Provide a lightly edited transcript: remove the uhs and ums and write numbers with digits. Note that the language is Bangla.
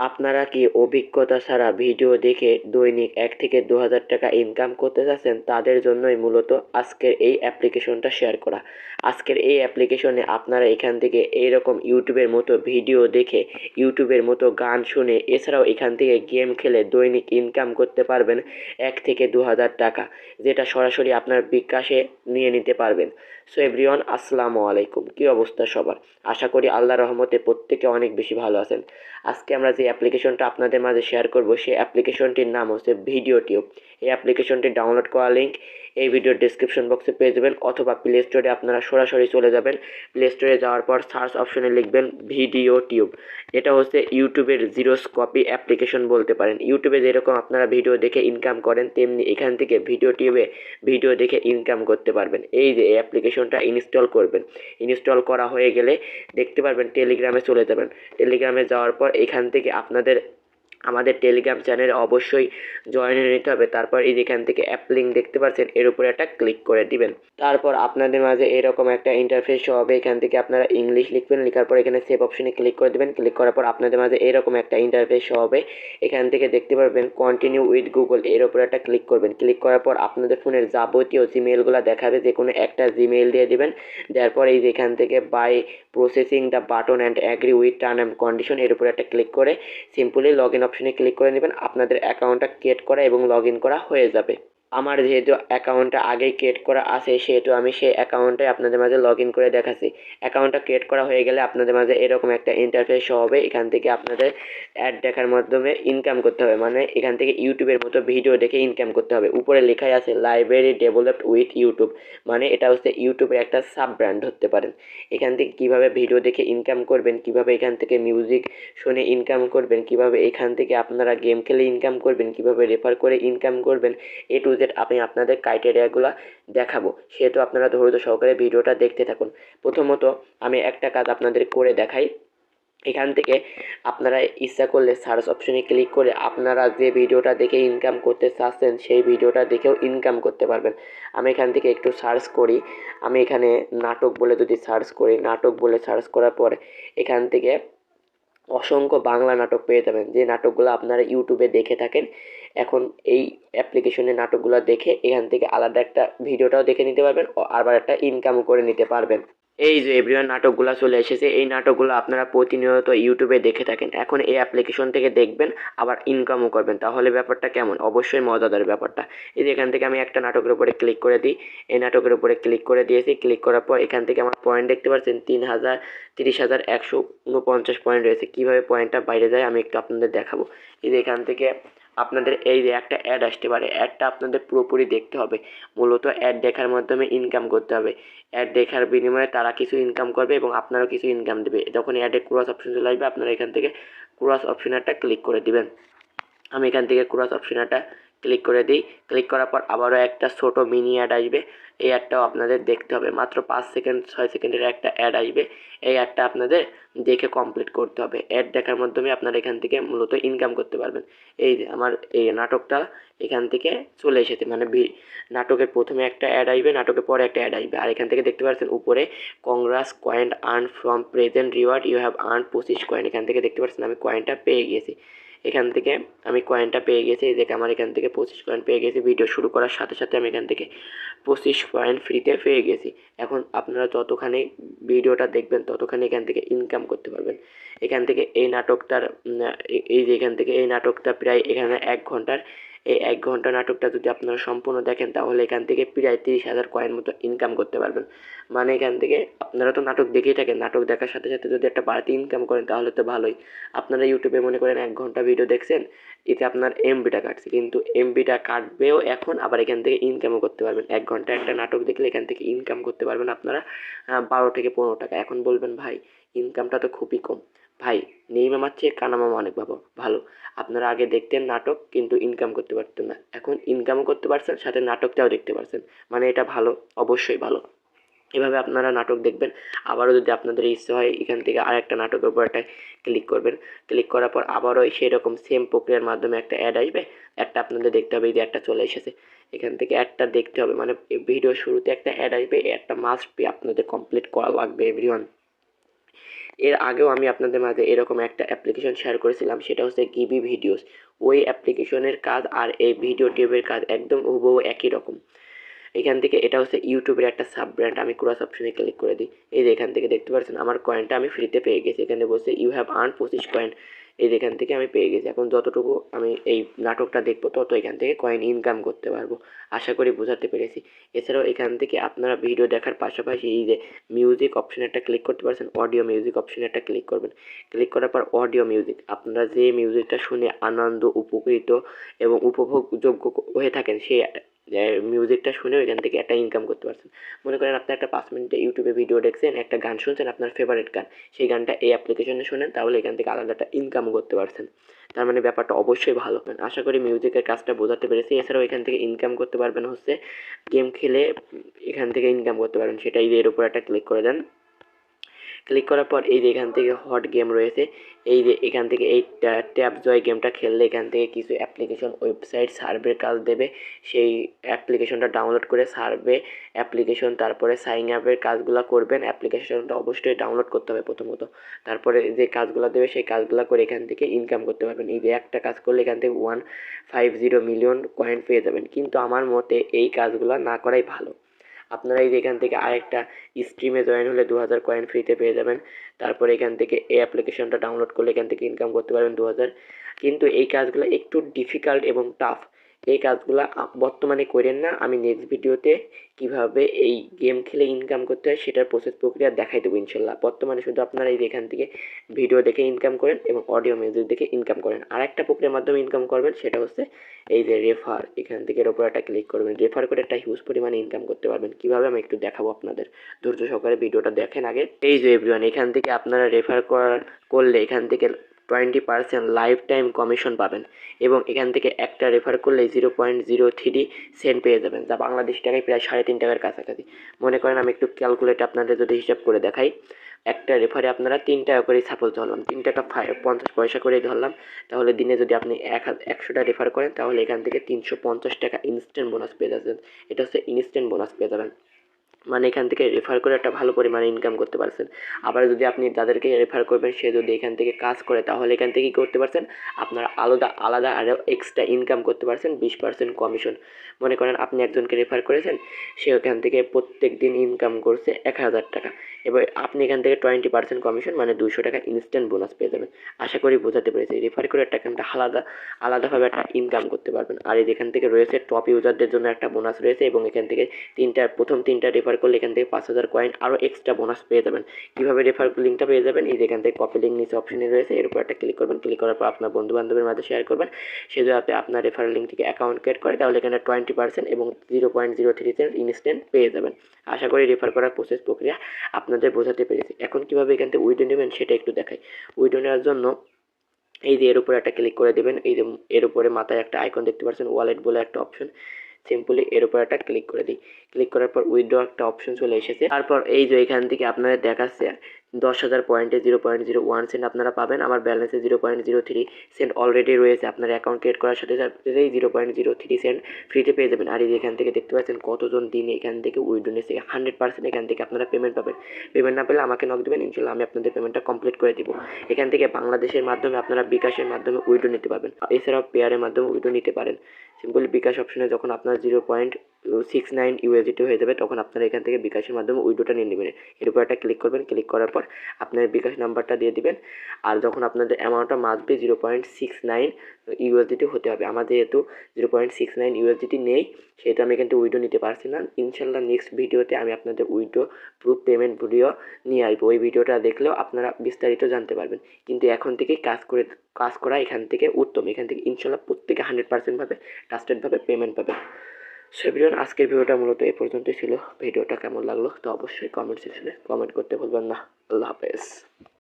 আপনারা কি অভিজ্ঞতা ছাড়া ভিডিও দেখে দৈনিক ১ থেকে ২,০০০ টাকা ইনকাম করতে চাচ্ছেন? তাদের জন্যই মূলত আজকের এই অ্যাপ্লিকেশনটা শেয়ার করা। আজকের এই অ্যাপ্লিকেশনে আপনারা এখান থেকে এইরকম ইউটিউবের মতো ভিডিও দেখে, ইউটিউবের মতো গান শুনে, এছাড়াও এখান থেকে গেম খেলে দৈনিক ইনকাম করতে পারবেন ১ থেকে ২,০০০ টাকা, যেটা সরাসরি আপনার বিকাশে নিয়ে নিতে পারবেন। সো এভরিওয়ান, আসসালামু আলাইকুম। কী অবস্থা সবার? আশা করি আল্লাহর রহমতে প্রত্যেকে অনেক বেশি ভালো আছেন। আজকে আমরা যে অ্যাপ্লিকেশনটা আপনাদের মাঝে শেয়ার করব, সেই অ্যাপ্লিকেশনটির নাম হচ্ছে ভিডিও টিউব। এই অ্যাপ্লিকেশনটি ডাউনলোড করার লিঙ্ক এই ভিডিওর ডেসক্রিপশন বক্সে পেয়ে যাবেন, অথবা প্লে স্টোরে আপনারা সরাসরি চলে যাবেন। প্লে স্টোরে যাওয়ার পর সার্চ অপশনে লিখবেন ভিডিও টিউব। এটা হচ্ছে ইউটিউবের জিরোস কপি অ্যাপ্লিকেশন বলতে পারেন। ইউটিউবে যেরকম আপনারা ভিডিও দেখে ইনকাম করেন, তেমনি এখান থেকে ভিডিও টিউবে ভিডিও দেখে ইনকাম করতে পারবেন। এই যে এই অ্যাপ্লিকেশনটা ইনস্টল করবেন, ইনস্টল করা হয়ে গেলে দেখতে পারবেন টেলিগ্রামে চলে যাবেন। টেলিগ্রামে যাওয়ার পর এখান থেকে আমাদের টেলিগ্রাম চ্যানেলে অবশ্যই জয়েন হয়ে নিতে হবে। তারপর এই যেখান থেকে অ্যাপ লিঙ্ক দেখতে পাচ্ছেন, এর উপরে একটা ক্লিক করে দিবেন। তারপর আপনাদের মাঝে এরকম একটা ইন্টারফেস শো হবে। এখান থেকে আপনারা ইংলিশ লিখবেন, লেখার পর এখানে সেভ অপশনে ক্লিক করে দেবেন। ক্লিক করার পর আপনাদের মাঝে এরকম একটা ইন্টারফেস শো হবে। এখান থেকে দেখতে পারবেন কন্টিনিউ উইথ গুগল, এর উপরে একটা ক্লিক করবেন। ক্লিক করার পর আপনাদের ফোনের যাবতীয় জিমেইলগুলো দেখাবে, যে কোনো একটা জিমেইল দিয়ে দিবেন। দেওয়ার পর এই যেখান থেকে by processing the button and agree with term and condition, এর উপরে একটা ক্লিক করে সিম্পলি লগ ইন অপশনে ক্লিক করে নেবেন। আপনাদের অ্যাকাউন্টটা ক্রিয়েট করা এবং লগ ইন করা হয়ে যাবে। আমার যেহেতু অ্যাকাউন্টটা আগেই ক্রিয়েট করা আছে, সেহেতু আমি সেই অ্যাকাউন্টে আপনাদের মাঝে লগ ইন করে দেখাচ্ছি। অ্যাকাউন্টটা ক্রিয়েট করা হয়ে গেলে আপনাদের মাঝে এরকম একটা ইন্টারফেস শো হবে। এখান থেকে আপনাদের অ্যাড দেখার মাধ্যমে ইনকাম করতে হবে, মানে এখান থেকে ইউটিউবের মতো ভিডিও দেখে ইনকাম করতে হবে। উপরে লেখাই আছে লাইব্রেরি ডেভেলপড উইথ ইউটিউব, মানে এটা হচ্ছে ইউটিউবের একটা সাব ব্র্যান্ড ধরতে পারেন। এখান থেকে কীভাবে ভিডিও দেখে ইনকাম করবেন, কীভাবে এখান থেকে মিউজিক শুনে ইনকাম করবেন, কীভাবে এখান থেকে আপনারা গেম খেলে ইনকাম করবেন, কীভাবে রেফার করে ইনকাম করবেন, এ টু জেড আমি আপনাদের ক্রাইটেরিয়াগুলো দেখাবো। সেহেতু আপনারা ধৈর্য সহকারে ভিডিওটা দেখতে থাকুন। প্রথমত আমি একটা কাজ আপনাদের করে দেখাই। এখান থেকে আপনারা ইচ্ছা করলে সার্চ অপশনে ক্লিক করে আপনারা যে ভিডিওটা দেখে ইনকাম করতে চাচ্ছেন, সেই ভিডিওটা দেখেও ইনকাম করতে পারবেন। আমি এখান থেকে একটু সার্চ করি। আমি এখানে নাটক বলে যদি সার্চ করি, নাটক বলে সার্চ করার পর এখান থেকে অসংখ্য বাংলা নাটক পেয়ে যাবেন, যে নাটকগুলো আপনারা ইউটিউবে দেখে থাকেন। এখন এই অ্যাপ্লিকেশনে নাটকগুলো দেখে এখান থেকে আলাদা একটা ভিডিওটাও দেখে নিতে পারবেন, আবার একটা ইনকামও করে নিতে পারবেন। এই যে এভরিওয়ান, নাটকগুলো চলে এসেছে। এই নাটকগুলো আপনারা প্রতিনিয়ত ইউটিউবে দেখে থাকেন, এখন এই অ্যাপ্লিকেশন থেকে দেখবেন, আবার ইনকামও করবেন। তাহলে ব্যাপারটা কেমন? অবশ্যই মজাদার ব্যাপারটা। এই যে এখান থেকে আমি একটা নাটকের উপরে ক্লিক করে দিই। এই নাটকের উপরে ক্লিক করে দিয়েছি। ক্লিক করার পর এখান থেকে আমার পয়েন্ট দেখতে পাচ্ছেন 30,149 পয়েন্ট রয়েছে। কীভাবে পয়েন্টটা বাইরে যায় আমি একটু আপনাদের দেখাবো। এই যে এখান থেকে আপনাদের এই যে একটা অ্যাড আসতে পারে, অ্যাডটা আপনাদের পুরোপুরি দেখতে হবে। মূলত অ্যাড দেখার মাধ্যমে ইনকাম করতে হবে। অ্যাড দেখার বিনিময়ে তারা কিছু ইনকাম করবে এবং আপনারাও কিছু ইনকাম দেবে। যখন অ্যাডে ক্রস অপশন চলে আসবে, আপনারা এখান থেকে ক্রস অপশনটা ক্লিক করে দিবেন। আমি এখান থেকে ক্রস অপশনটা ক্লিক করে দিই। ক্লিক করার পর আবারও একটা ছোট মিনি অ্যাড আসবে। এই অ্যাডটাও আপনাদের দেখতে হবে। মাত্র 5 সেকেন্ড 6 সেকেন্ডের একটা অ্যাড আসবে। এই অ্যাডটা আপনাদের দেখে কমপ্লিট করতে হবে। অ্যাড দেখার মাধ্যমে আপনারা এখান থেকে মূলত ইনকাম করতে পারবেন। এই যে আমার এই নাটকটা এখান থেকে চলে এসেছে, মানে নাটকের প্রথমে একটা অ্যাড আসবে, নাটকের পরে একটা অ্যাড আসবে। আর এখান থেকে দেখতে পাচ্ছেন উপরে congrats coin earn from present reward you have earn 25 coin. এখান থেকে দেখতে পাচ্ছেন আমি কয়েনটা পেয়ে গেছি। এখান থেকে আমি কয়েনটা পেয়ে গেছি। এই যে আমার এখান থেকে 25 কয়েন পেয়ে গেছি। ভিডিও শুরু করার সাথে সাথে আমি এখান থেকে 25 কয়েন ফ্রিতে পেয়ে গেছি। এখন আপনারা যতখানি ভিডিওটা দেখবেন ততখানি এখান থেকে ইনকাম করতে পারবেন। এখান থেকে এই নাটকটার এই যে এখান থেকে এই নাটকটা প্রায় এখানে 1 ঘন্টার। এই 1 ঘন্টা নাটকটা যদি আপনারা সম্পূর্ণ দেখেন, তাহলে এখান থেকে প্রায় 30,000 কয়েন মতো ইনকাম করতে পারবেন। মানে এখান থেকে আপনারা তো নাটক দেখেই থাকেন, নাটক দেখার সাথে সাথে যদি একটা বাড়তি ইনকাম করেন তাহলে তো ভালোই। আপনারা ইউটিউবে মনে করেন 1 ঘন্টা ভিডিও দেখছেন, এতে আপনার এমবিটা কাটছে, কিন্তু এমবিটা কাটবেও এখন, আবার এখান থেকে ইনকামও করতে পারবেন। 1 ঘন্টা একটা নাটক দেখলে এখান থেকে ইনকাম করতে পারবেন আপনারা 12 থেকে 15 টাকা। এখন বলবেন ভাই ইনকামটা তো খুবই কম। ভাই, নেই মামার চেয়ে কানা মামা অনেক ভালো। আপনারা আগে দেখতেন নাটক, কিন্তু ইনকাম করতে পারতেন না। এখন ইনকামও করতে পারছেন, সাথে নাটকটাও দেখতে পারছেন, মানে এটা ভালো, অবশ্যই ভালো। এভাবে আপনারা নাটক দেখবেন। আবারও যদি আপনাদের ইচ্ছে হয়, এখান থেকে আরেকটা নাটকের উপর একটা ক্লিক করবেন। ক্লিক করার পর আবারও সেই রকম সেম প্রক্রিয়ার মাধ্যমে একটা অ্যাড আসবে। অ্যাডটা আপনাদের দেখতে হবে। এই যে অ্যাডটা চলে এসেছে, এখান থেকে অ্যাডটা দেখতে হবে, মানে ভিডিওর শুরুতে একটা অ্যাড আসবে। এই অ্যাডটা মাস্ট বি আপনাদের কমপ্লিট করা লাগবে এভরিওয়ান। এর আগেও আমি আপনাদের মাঝে এরকম একটা অ্যাপ্লিকেশন শেয়ার করেছিলাম, সেটা হচ্ছে গিবি ভিডিওস। ওই অ্যাপ্লিকেশনের কাজ আর এই ভিডিও টিউবের কাজ একদম হুবহু একই রকম। এখান থেকে এটা হচ্ছে ইউটিউবের একটা সাব ব্র্যান্ড। আমি ক্রস অপশনে ক্লিক করে দিই। এই যে এখান থেকে দেখতে পাচ্ছেন আমার কয়েনটা আমি ফ্রিতে পেয়ে গেছি। এখানে বলছে ইউ হ্যাভ আর্ন 25 কয়েন। এই যে এখান থেকে আমি পেয়ে গেছি। এখন যতটুকু আমি এই নাটকটা দেখবো তত এখান থেকে কয়েন ইনকাম করতে পারবো। আশা করি বোঝাতে পেরেছি। এছাড়াও এখান থেকে আপনারা ভিডিও দেখার পাশাপাশি এই যে মিউজিক অপশনে একটা ক্লিক করতে পারছেন, অডিও মিউজিক অপশনে একটা ক্লিক করবেন। ক্লিক করার পর অডিও মিউজিক, আপনারা যে মিউজিকটা শুনে আনন্দ, উপকৃত এবং উপভোগযোগ্য হয়ে থাকেন সেই মিউজিকটা শুনে ওইখান থেকে একটা ইনকাম করতে পারছেন। মনে করেন আপনি একটা 5 মিনিটে ইউটিউবে ভিডিও দেখছেন, একটা গান শুনছেন, আপনার ফেভারিট গান, সেই গানটা এই অ্যাপ্লিকেশনে শোনেন, তাহলে এখান থেকে আলাদা একটা ইনকামও করতে পারছেন। তার মানে ব্যাপারটা অবশ্যই ভালো। আশা করি মিউজিকের কাজটা বোঝাতে পেরেছি। এছাড়াও এখান থেকে ইনকাম করতে পারবেন হচ্ছে গেম খেলে, এখান থেকে ইনকাম করতে পারবেন। সেটা এই যে এর উপর একটা ক্লিক করে দেন। ক্লিক করার পর এই যে এখান থেকে হট গেম রয়েছে, এই যে এখান থেকে এই ট্যাপ জয় গেমটা খেললে এখান থেকে কিছু অ্যাপ্লিকেশন ওয়েবসাইট সার্ভের কাজ দেবে। সেই অ্যাপ্লিকেশনটা ডাউনলোড করে সার্ভে অ্যাপ্লিকেশন, তারপরে সাইন আপের কাজগুলো করবেন। অ্যাপ্লিকেশনটা অবশ্যই ডাউনলোড করতে হবে প্রথমত। তারপরে যে কাজগুলো দেবে সেই কাজগুলো করে এখান থেকে ইনকাম করতে পারবেন। এই যে একটা কাজ করলে এখান থেকে 150 মিলিয়ন কয়েন পেয়ে যাবেন। কিন্তু আমার মতে এই কাজগুলো না করাই ভালো। আপনারা এই যে এখান থেকে আরেকটা স্ট্রিমে জয়েন হলে 2000 কয়েন ফ্রিতে পেয়ে যাবেন। তারপরে এখান থেকে এই অ্যাপ্লিকেশনটা ডাউনলোড করলে এখান থেকে ইনকাম করতে পারবেন 2000। কিন্তু এই কাজগুলো একটু ডিফিকাল্ট এবং টাফ। এই কাজগুলো বর্তমানে করেন না। আমি নেক্সট ভিডিওতে কিভাবে এই গেম খেলে ইনকাম করতে হয় সেটার প্রসেস প্রক্রিয়া দেখাই দেবো ইনশাল্লাহ। বর্তমানে শুধু আপনারা এই যে এখান থেকে ভিডিও দেখে ইনকাম করেন এবং অডিও মিউজিক দেখে ইনকাম করেন। আর একটা প্রক্রিয়ার মাধ্যমে ইনকাম করবেন, সেটা হচ্ছে এই যে রেফার। এখান থেকে এর উপর একটা ক্লিক করবেন। রেফার করে একটা হিউজ পরিমাণে ইনকাম করতে পারবেন। কিভাবে আমি একটু দেখাবো আপনাদের, ধৈর্য সহকারে ভিডিওটা দেখেন আগে। এই যে এভরিওয়ান, এখান থেকে আপনারা রেফার করলে এখান থেকে 20% লাইফ টাইম কমিশন পাবেন এবং এখান থেকে একটা রেফার করলে 0.03 সেন্ট পেয়ে যাবেন, যা বাংলাদেশি টাকায় প্রায় 3.5 টাকার কাছাকাছি। মনে করেন আমি একটু ক্যালকুলেট আপনাদের যদি হিসাব করে দেখাই, একটা রেফারে আপনারা 3 টাকা করে সাপোজ ধরলাম, 3 টাকা 50 পয়সা করে ধরলাম, তাহলে দিনে যদি আপনি 100টা রেফার করেন তাহলে এখান থেকে 350 টাকা ইনস্ট্যান্ট বোনাস পেয়ে যাচ্ছেন। এটা হচ্ছে ইনস্ট্যান্ট বোনাস পেয়ে যাবেন। মানে এখান থেকে রেফার করে একটা ভালো পরিমাণে ইনকাম করতে পারছেন। আবার যদি আপনি যাদেরকে রেফার করবেন সে যদি এখান থেকে কাজ করে, তাহলে এখান থেকে কী করতে পারছেন, আপনারা আলাদা আলাদা আরও এক্সট্রা ইনকাম করতে পারছেন 20% কমিশন। মনে করেন আপনি একজনকে রেফার করেছেন, সে ওখান থেকে প্রত্যেক দিন ইনকাম করছে 1000 টাকা, এবার আপনি এখান থেকে 20% কমিশন মানে 200 টাকা ইনস্ট্যান্ট বোনাস পেয়ে যাবেন। আশা করি বোঝাতে পেরেছি। রেফার করে একটা এখানটা আলাদাভাবে একটা ইনকাম করতে পারবেন। আর এই যেখান থেকে রয়েছে টপ ইউজারদের জন্য একটা বোনাস রয়েছে এবং এখান থেকে প্রথম তিনটা রেফার করলে এখান থেকে 5000 কয়েন আরও এক্সট্রা বোনাস পেয়ে যাবেন। কীভাবে রেফার লিঙ্কটা পেয়ে যাবেন, এই যেখান থেকে কপি লিঙ্ক নিচে অপশনে রয়েছে, এর উপর একটা ক্লিক করবেন। ক্লিক করার পর আপনার বন্ধু বান্ধবের মাঝে শেয়ার করবেন। সে যদি আপনার রেফারেল লিঙ্ক থেকে অ্যাকাউন্ট ক্রিয়েট করে তাহলে এখানে 20% এবং 0.03 সেন্ট ইনস্ট্যান্ট পেয়ে যাবেন। আশা করি রেফার করার প্রসেস প্রক্রিয়া আপনাদের বোঝাতে পেরেছি। এখন কীভাবে এখান থেকে উইডো নেবেন সেটা একটু দেখাই। উইডো নেওয়ার জন্য এই যে এর উপরে একটা ক্লিক করে দেবেন। এই যে এর উপরে মাথায় একটা আইকন দেখতে পাচ্ছেন, ওয়ালেট বলে একটা অপশন, সিম্পলি এর উপর একটা ক্লিক করে দিই। ক্লিক করার পর উইথড্র একটা অপশন চলে এসেছে। তারপর এই যে এখান থেকে আপনাদের দেখাচ্ছে 10,000 পয়েন্টে 0.01 সেন্ট আপনারা পাবেন। আমার ব্যালেন্সে 0.03 সেন্ট অলরেডি রয়েছে। আপনার অ্যাকাউন্ট ক্রিয়েট করার সাথে সাথেই 0.03 সেন্ট ফ্রিতে পেয়ে যাবেন। আর এই যে এখান থেকে দেখতে পাচ্ছেন কতজন দিনে এখান থেকে উইথড্র নিচ্ছে। 100% এখান থেকে আপনারা পেমেন্ট পাবেন। পেমেন্ট না পেলে আমাকে নক দেবেন, ইনশাল্লাহ আমি আপনাদের পেমেন্টটা কমপ্লিট করে দিব। এখান থেকে বাংলাদেশের মাধ্যমে আপনারা বিকাশের মাধ্যমে উইথড্র নিতে পারবেন। এছাড়াও পেয়ারের মাধ্যমে উইথড্র নিতে পারেন। সিম্পলি বিকাশ অপশনে যখন আপনার 0.69 ইউএসডিটি হয়ে যাবে তখন আপনারা এখান থেকে বিকাশের মাধ্যমে উইথড্রটা নিয়ে নেবেন। এর উপর একটা ক্লিক করবেন। ক্লিক করার পর আপনার বিকাশ নাম্বারটা দিয়ে দিবেন। আর যখন আপনাদের অ্যামাউন্টটা মাস্ট বি 0.69 ইউএসডিটি হতে হবে। আমাদের যেহেতু 0.69 ইউএসডিটি নেই সেহেতু আমি এখান থেকে উইথড্র নিতে পারছি না। ইনশাল্লাহ নেক্সট ভিডিওতে আমি আপনাদের উইথড্র প্রুফ পেমেন্ট ভিডিও নিয়ে আসবো। ওই ভিডিওটা দেখলেও আপনারা বিস্তারিত জানতে পারবেন। কিন্তু এখন থেকেই কাজ করা এখান থেকে উত্তম। এখান থেকে ইনশাল্লাহ প্রত্যেকে 100% ভাবে ট্রাস্টেডভাবে পেমেন্ট পাবে। সো এভরিওয়ান, আজকের ভিডিওটা মূলত এই পর্যন্তই ছিল। ভিডিওটা কেমন লাগলো তো অবশ্যই কমেন্ট সেকশনে কমেন্ট করতে ভুলবেন না। আল্লাহ হাফেজ।